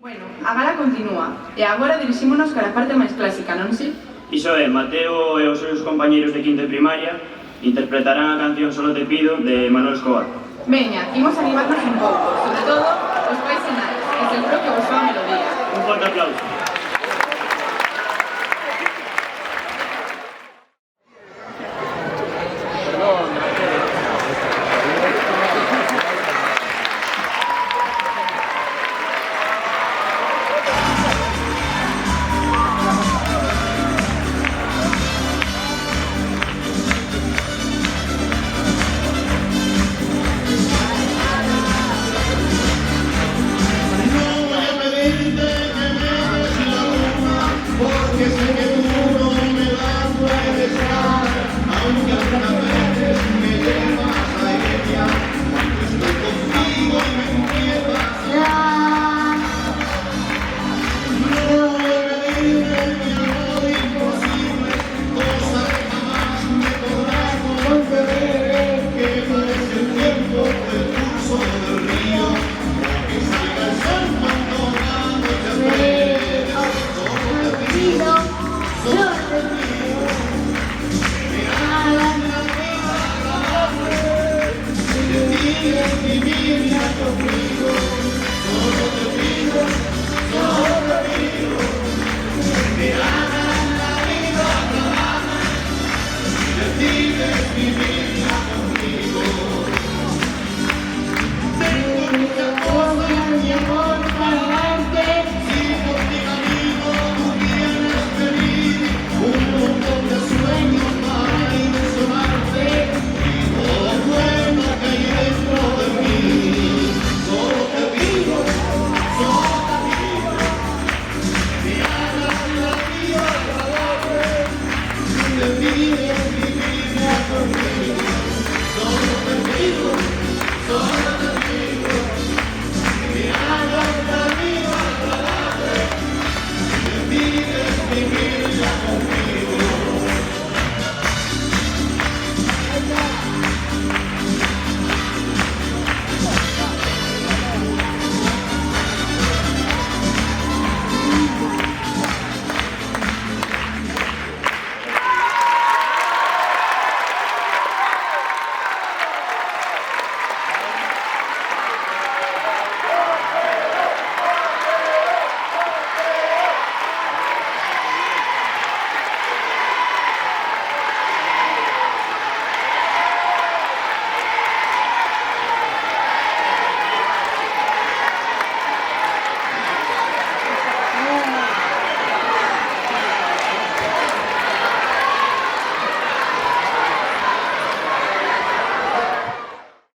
Bueno, a gala continúa, e agora dirixímonos cara a parte máis clásica, non si? Iso é, Mateo e os seus compañeiros de quinto de primaria interpretarán a canción Solo te pido de Manuel Escobar. Veña, imos animarnos un pouco, sobre todo os pais e nais, que seguro que vos va a melodía. Un forte aplauso.